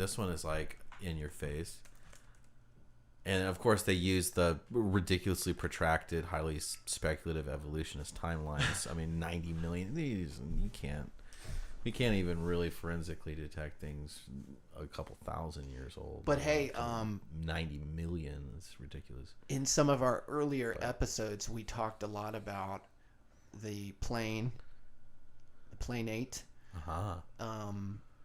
this one is like in your face. And of course, they use the ridiculously protracted, highly speculative evolutionist timelines. I mean, 90 million. You can't even really forensically detect things a couple thousand years old. But hey, 90 million is ridiculous. In some of our earlier episodes, we talked a lot about the plane 8,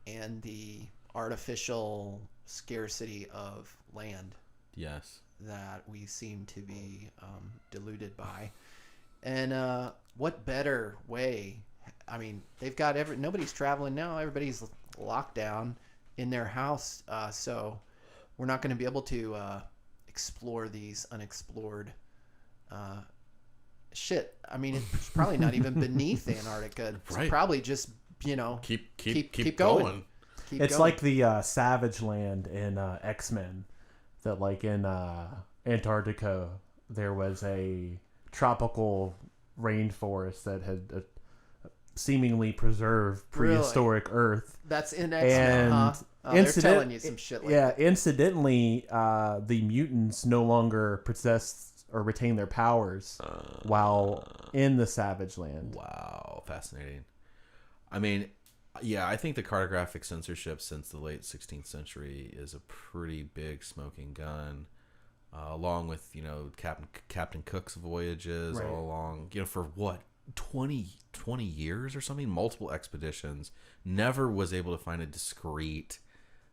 and the artificial scarcity of land. Yes. That we seem to be deluded by. And what better way? I mean, they've got nobody's traveling now. Everybody's locked down in their house. So we're not going to be able to explore these unexplored shit. I mean, it's probably not even beneath Antarctica. It's probably just, keep going. It's going. like the Savage Land in X-Men. That like in Antarctica, there was a tropical rainforest that had seemingly preserved prehistoric Earth. That's in X-Men, huh? They're telling you some shit like that. Incidentally, the mutants no longer possess or retain their powers while in the Savage Land. Wow, fascinating. I mean, yeah, I think the cartographic censorship since the late 16th century is a pretty big smoking gun, along with, Captain Cook's voyages, all along, for what, 20 years or something, multiple expeditions, never was able to find a discrete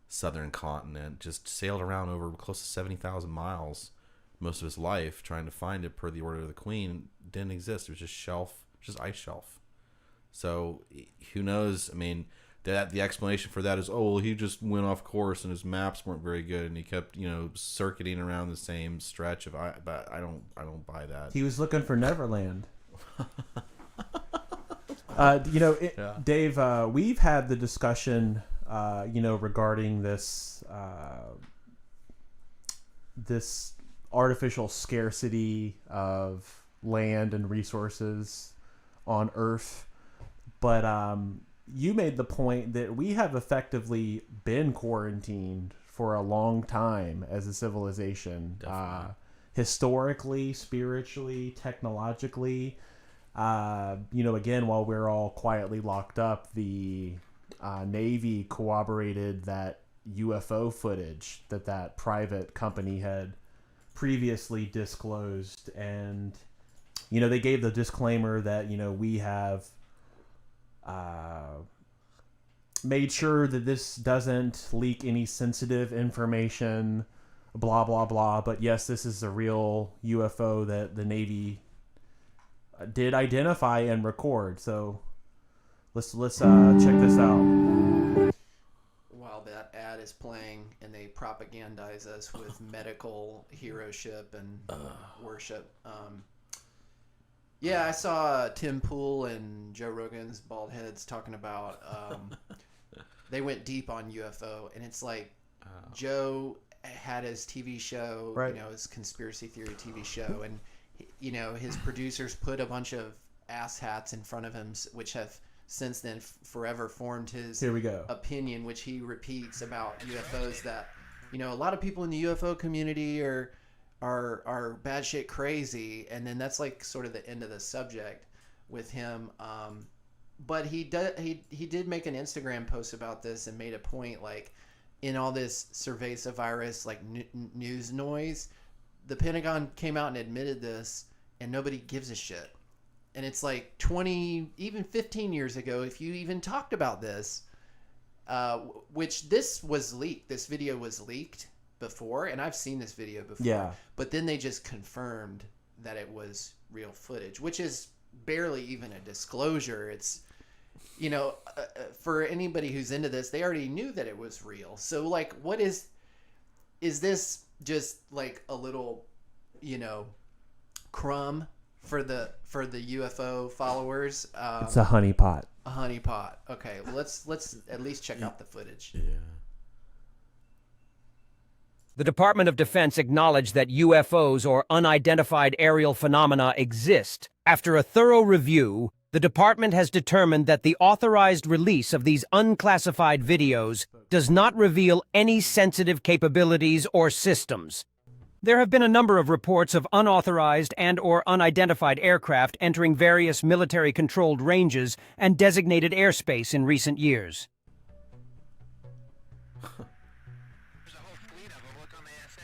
southern continent, just sailed around over close to 70,000 miles most of his life trying to find it per the order of the Queen. Didn't exist. It was just ice shelf. So who knows? I mean, the explanation for that is, he just went off course and his maps weren't very good and he kept, circuiting around the same stretch but I don't buy that. He was looking for Neverland. Dave, we've had the discussion, regarding this artificial scarcity of land and resources on Earth. But you made the point that we have effectively been quarantined for a long time as a civilization, historically, spiritually, technologically. Again, while we're all quietly locked up, the Navy corroborated that UFO footage that private company had previously disclosed. And, they gave the disclaimer that, we have made sure that this doesn't leak any sensitive information, blah, blah, blah. But yes, this is a real UFO that the Navy did identify and record. So let's check this out. While that ad is playing and they propagandize us with medical heroship and worship. I saw Tim Pool and Joe Rogan's bald heads talking about they went deep on UFO, and it's like Joe had his TV show, right. His conspiracy theory TV show, and his producers put a bunch of asshats in front of him, which have since then forever formed his opinion, which he repeats about UFOs. That a lot of people in the UFO community are batshit crazy, and then that's like sort of the end of the subject with him. But he did make an Instagram post about this and made a point, like, in all this cerveza virus like news noise, the Pentagon came out and admitted this, and nobody gives a shit. And it's like 20, even 15 years ago, if you even talked about this, which this was leaked. This video was leaked before, and I've seen this video before. Yeah. But then they just confirmed that it was real footage, which is barely even a disclosure. It's, for anybody who's into this, they already knew that it was real. So, like, what is this just like a little, crumb for the UFO followers? It's a honeypot. A honeypot. Okay, well, let's at least check out the footage. Yeah. The Department of Defense acknowledged that UFOs, or unidentified aerial phenomena, exist. After a thorough review, the department has determined that the authorized release of these unclassified videos does not reveal any sensitive capabilities or systems. There have been a number of reports of unauthorized and/or unidentified aircraft entering various military-controlled ranges and designated airspace in recent years. There's a whole fleet of them. Look on the ASA.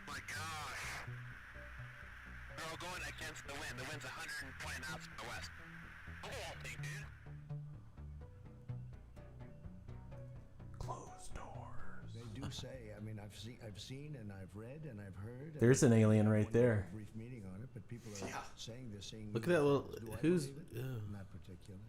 My gosh. They're all going against the wind. The wind's 120 knots to the west. Look at that thing, dude. Closed doors. They do say, I mean, I've seen and I've read and I've heard. There's an alien right there. Brief meeting on it, but people are saying they're seeing. Look at that little. Do I Who's? believe it? Not particularly.